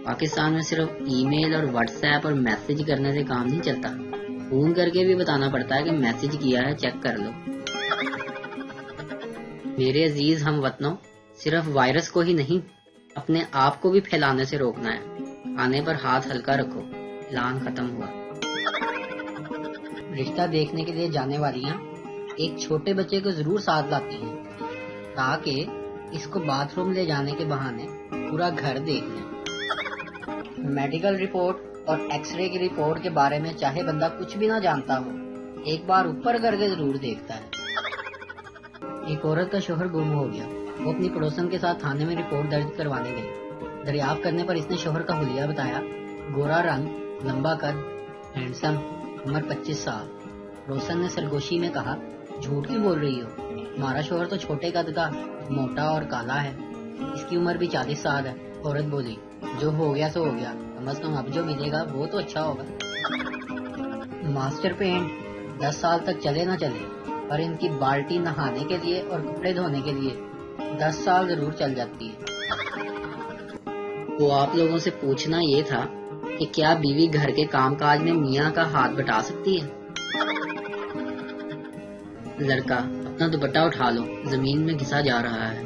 پاکستان میں صرف ای میل اور واٹس ایپ اور میسج کرنے سے کام نہیں چلتا، فون کر کے بھی بتانا پڑتا ہے کہ میسج کیا ہے، چیک کر لو۔ میرے عزیز ہم وطنوں، صرف وائرس کو ہی نہیں اپنے آپ کو بھی پھیلانے سے روکنا ہے۔ آنے پر ہاتھ ہلکا رکھو۔ اعلان ختم ہوا۔ رشتہ دیکھنے کے لیے جانے والیاں ایک چھوٹے بچے کو ضرور ساتھ لاتی ہیں تاکہ اس کو باتھ روم لے جانے کے بہانے پورا گھر دیکھ لیں۔ میڈیکل رپورٹ اور ایکس رے کی رپورٹ کے بارے میں چاہے بندہ کچھ بھی نہ جانتا ہو، ایک بار اوپر کر کے ضرور دیکھتا ہے۔ ایک عورت کا شوہر گم ہو گیا۔ وہ اپنی پڑوسن کے ساتھ تھانے میں رپورٹ درج کروانے گئی۔ دریافت کرنے پر اس نے شوہر کا حلیہ بتایا۔ گورا رنگ، لمبا قد، ہینڈسم، عمر 25 سال۔ پڑوسن نے سرگوشی میں کہا، جھوٹ کیوں بول رہی ہو؟ ہمارا شوہر تو چھوٹے قد کا، موٹا اور کالا ہے، اس کی عمر بھی 40 سال ہے۔ عورت بولی، جو ہو گیا سو ہو گیا، کم از کم اب جو ملے گا وہ تو اچھا ہوگا۔ ماسٹر پینٹ 10 سال تک چلے نہ چلے، پر ان کی بالٹی نہانے کے لیے اور کپڑے دھونے کے لیے 10 سال ضرور چل جاتی ہے۔ وہ آپ لوگوں سے پوچھنا یہ تھا کہ کیا بیوی گھر کے کام کاج میں میاں کا ہاتھ بٹا سکتی ہے؟ لڑکا، اپنا دوپٹہ اٹھا لو، زمین میں گھسا جا رہا ہے۔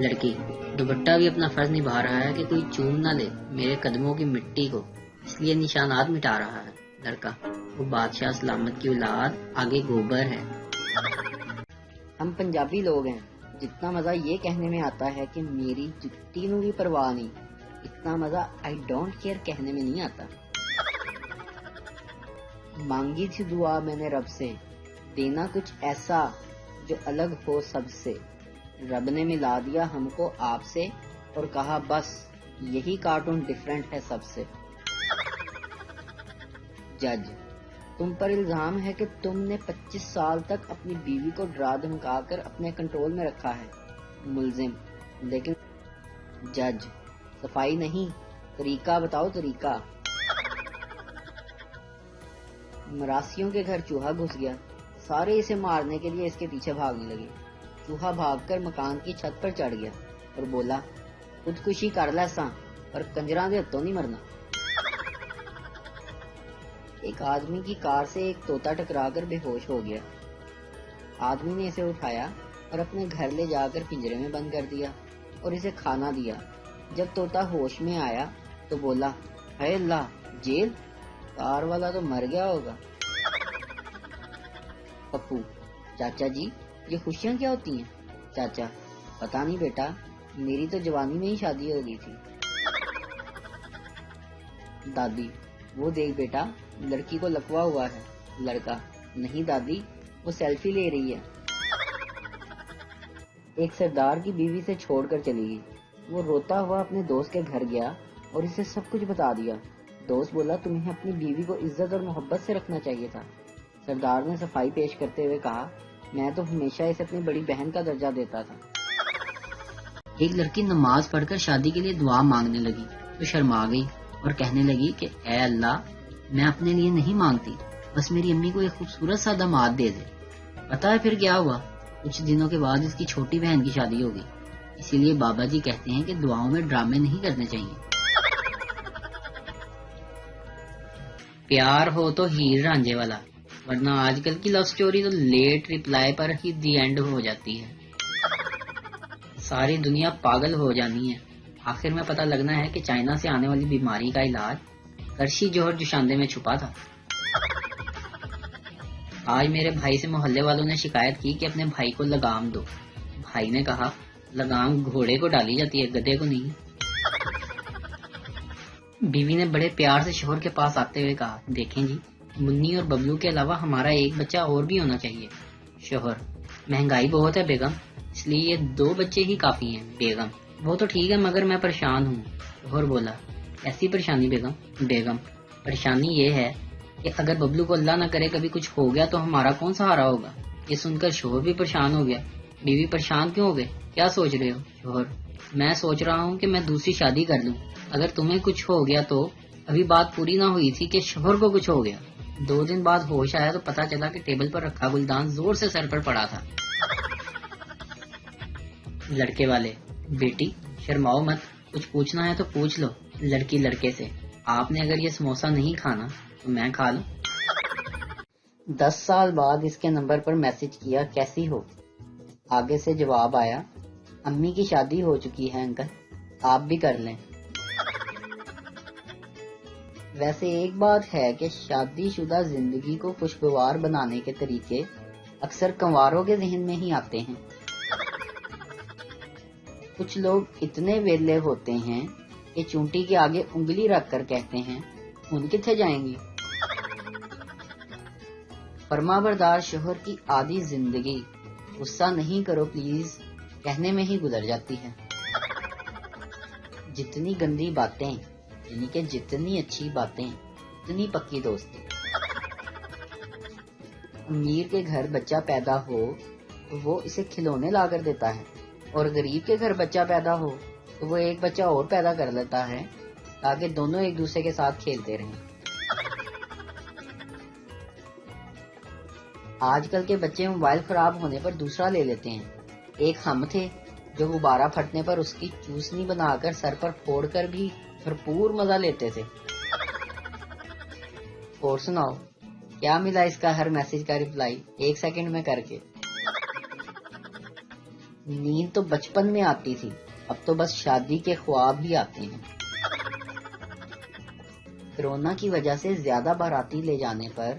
لڑکی، دوپٹہ بھی اپنا فرض نبھا رہا ہے کہ کوئی چوم نہ لے میرے قدموں کی مٹی کو، اس لیے نشانات مٹا رہا ہے۔ لڑکا، وہ بادشاہ سلامت کی اولاد آگے گوبر ہے۔ ہم پنجابی لوگ ہیں، جتنا مزہ یہ کہنے میں آتا ہے کہ میری جتی نو بھی پرواہ نہیں، اتنا مزہ آئی ڈونٹ کیئر کہنے میں نہیں آتا۔ مانگی تھی دعا میں نے رب سے، دینا کچھ ایسا جو الگ ہو سب سے، رب نے ملا دیا ہم کو آپ سے اور کہا بس یہی کارٹون ڈیفرنٹ ہے سب سے۔ جج، تم پر الزام ہے کہ تم نے 25 سال تک اپنی بیوی کو ڈرا دھمکا کر اپنے کنٹرول میں رکھا ہے۔ ملزم، لیکن جج، صفائی نہیں، طریقہ بتاؤ طریقہ۔ مراسیوں کے گھر چوہا گھس گیا، سارے اسے مارنے کے لیے اس کے پیچھے بھاگنے لگے۔ چوہا بھاگ کر مکان کی چھت پر چڑھ گیا اور بولا، خودکشی کر لیساں پر کنجراں دے ہتھوں نہیں مرنا۔ ایک آدمی کی کار سے ایک طوطا ٹکرا کر بے ہوش ہو گیا۔ آدمی نے اسے اٹھایا اور اپنے گھر لے جا کر پنجرے میں بند کر دیا اور اسے کھانا دیا۔ جب طوطا ہوش میں آیا تو بولا، اے اللہ، جیل؟ کار والا تو مر گیا ہوگا۔ پپو، چاچا جی یہ خوشیاں کیا ہوتی ہیں؟ چاچا، پتہ نہیں بیٹا، میری تو جوانی میں ہی شادی ہو گئی تھی۔ دادی، وہ دیکھ بیٹا، لڑکی کو لکوا ہوا ہے۔ لڑکا، نہیں دادی، وہ سیلفی لے رہی ہے۔ ایک سردار کی بیوی سے چھوڑ کر چلی گئی۔ وہ روتا ہوا اپنے دوست کے گھر گیا اور اسے سب کچھ بتا دیا۔ دوست بولا، تمہیں اپنی بیوی کو عزت اور محبت سے رکھنا چاہیے تھا۔ سردار نے صفائی پیش کرتے ہوئے کہا، میں تو ہمیشہ اسے اپنی بڑی بہن کا درجہ دیتا تھا۔ ایک لڑکی نماز پڑھ کر شادی کے لیے دعا مانگنے لگی تو شرما گئی اور کہنے لگی کہ اے اللہ، میں اپنے لیے نہیں مانگتی، بس میری امی کو ایک خوبصورت سا داماد دے دے۔ پتہ ہے پھر کیا ہوا؟ کچھ دنوں کے بعد اس کی چھوٹی بہن کی شادی ہو گئی۔ اسی لیے بابا جی کہتے ہیں کہ دعاؤں میں ڈرامے نہیں کرنے چاہیے۔ پیار ہو تو ہیر رانجھے والا، ورنہ آج کل کی لو سٹوری تو لیٹ ریپلائی پر ہی دی اینڈ ہو جاتی ہے۔ ساری دنیا پاگل ہو جانی ہے۔ آخر میں پتہ لگنا ہے کہ چائنا سے آنے والی بیماری کا علاج کرشی جوہر جوشاندے میں چھپا تھا۔ آج میرے بھائی سے محلے والوں نے شکایت کی کہ اپنے بھائی کو لگام دو۔ بھائی نے کہا، لگام گھوڑے کو ڈالی جاتی ہے، گدھے کو نہیں۔ بیوی نے بڑے پیار سے شوہر کے پاس آتے ہوئے کہا، دیکھیں جی، منی اور ببلو کے علاوہ ہمارا ایک بچہ اور بھی ہونا چاہیے۔ شوہر، مہنگائی بہت ہے بیگم، اس لیے یہ 2 بچے ہی کافی ہیں۔ بیگم، وہ تو ٹھیک ہے مگر میں پریشان ہوں۔ شوہر بولا، ایسی پریشانی بیگم؟ بیگم، پریشانی یہ ہے کہ اگر ببلو کو اللہ نہ کرے کبھی کچھ ہو گیا تو ہمارا کون سہارا ہوگا؟ یہ سن کر شوہر بھی پریشان ہو گیا۔ بیوی، پریشان کیوں ہو گئے؟ کیا سوچ رہے ہو؟ شوہر، میں سوچ رہا ہوں کہ میں دوسری شادی کر لوں۔ اگر تمہیں کچھ ہو گیا تو ابھی بات پوری نہ ہوئی تھی کہ شوہر کو کچھ ہو گیا۔ 2 دن بعد ہوش آیا تو پتا چلا کہ ٹیبل پر رکھا گلدان زور سے سر پر پڑا تھا۔ لڑکے والے، بیٹی شرماؤ مت، کچھ پوچھنا ہے تو پوچھ لو، لڑکی لڑکے سے، آپ نے اگر یہ سموسہ نہیں کھانا تو میں کھا لوں۔ 10 سال بعد اس کے نمبر پر میسج کیا، کیسی ہو؟ آگے سے جواب آیا، امی کی شادی ہو چکی ہے انکل، آپ بھی کر لیں۔ ویسے ایک بات ہے کہ شادی شدہ زندگی کو خوشگوار بنانے کے طریقے اکثر کنواروں کے ذہن میں ہی آتے ہیں۔ کچھ لوگ اتنے ویلے ہوتے ہیں کہ چونٹی کے آگے انگلی رکھ کر کہتے ہیں، ان کتنے جائیں گی؟ فرما بردار شوہر کی آدھی زندگی غصہ نہیں کرو پلیز کہنے میں ہی گزر جاتی ہے۔ جتنی گندی باتیں یعنی کہ جتنی اچھی باتیں اتنی پکی دوستی۔ امیر کے گھر بچہ پیدا ہو تو وہ اسے کھلونے لا کر دیتا ہے، اور غریب کے گھر بچہ پیدا ہو تو وہ ایک بچہ اور پیدا کر لیتا ہے تاکہ دونوں ایک دوسرے کے ساتھ کھیلتے رہیں۔ آج کل کے بچے موبائل خراب ہونے پر دوسرا لے لیتے ہیں۔ ایک ہم تھے جو غبارہ پھٹنے پر اس کی چوسنی بنا کر سر پر پھوڑ کر بھی بھرپور مزہ لیتے تھے۔ اور سناؤ کیا ملا اس کا ہر میسج کا رپلائی 1 سیکنڈ میں کر کے؟ نیند تو بچپن میں آتی تھی، اب تو بس شادی کے خواب ہی آتے ہیں۔ کورونا کی وجہ سے زیادہ باراتی لے جانے پر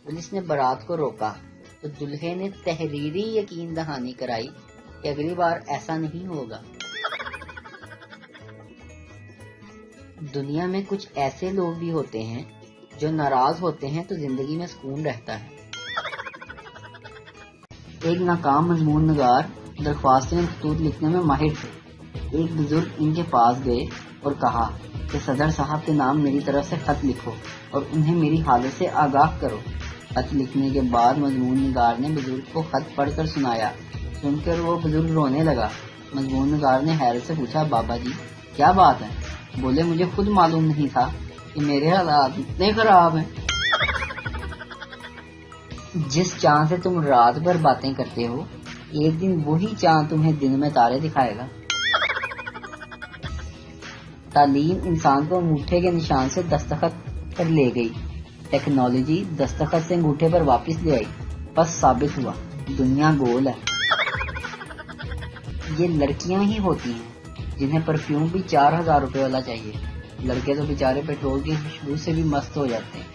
پولیس نے بارات کو روکا تو دلہے نے تحریری یقین دہانی کرائی کہ اگلی بار ایسا نہیں ہوگا۔ دنیا میں کچھ ایسے لوگ بھی ہوتے ہیں جو ناراض ہوتے ہیں تو زندگی میں سکون رہتا ہے۔ ایک ناکام مضمون نگار درخواستیں خطوط لکھنے میں ماہر تھے۔ ایک بزرگ ان کے پاس گئے اور کہا کہ صدر صاحب کے نام میری طرف سے خط لکھو اور انہیں میری حالت سے آگاہ کرو۔ خط لکھنے کے بعد مضمون نگار نے بزرگ کو خط پڑھ کر سنایا۔ سن کر وہ بزرگ رونے لگا۔ مضمون نگار نے حیرت سے پوچھا، بابا جی کیا بات ہے؟ بولے، مجھے خود معلوم نہیں تھا کہ میرے حالات اتنے خراب ہیں۔ جس چاند سے تم رات بھر باتیں کرتے ہو ایک دن وہی چاند تمہیں دن میں تارے دکھائے گا۔ تعلیم انسان کو انگوٹھے کے نشان سے دستخط پر لے گئی، ٹیکنالوجی دستخط سے انگوٹھے پر واپس لے آئی، بس ثابت ہوا دنیا گول ہے۔ یہ لڑکیاں ہی ہوتی ہیں جنہیں پرفیوم بھی 4000 روپے والا چاہیے، لڑکے تو بیچارے پیٹرول کی خوشبو سے بھی مست ہو جاتے ہیں۔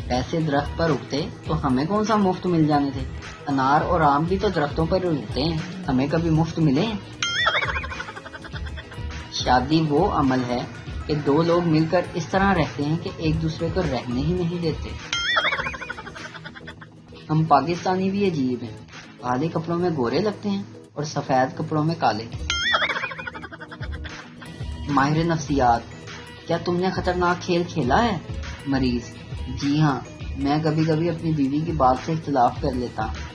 پیسے درخت پر اگتے تو ہمیں کون سا مفت مل جانے تھے؟ انار اور آم بھی تو درختوں پر اگتے ہیں، ہمیں کبھی مفت ملے ہیں؟ شادی وہ عمل ہے کہ 2 لوگ مل کر اس طرح رہتے ہیں کہ ایک دوسرے کو رہنے ہی نہیں دیتے۔ ہم پاکستانی بھی عجیب ہیں، کالے کپڑوں میں گورے لگتے ہیں اور سفید کپڑوں میں کالے۔ ماہر نفسیات، کیا تم نے خطرناک کھیل کھیلا ہے؟ مریض، جی ہاں، میں کبھی کبھی اپنی بیوی کی بات سے اختلاف کر لیتا ہوں۔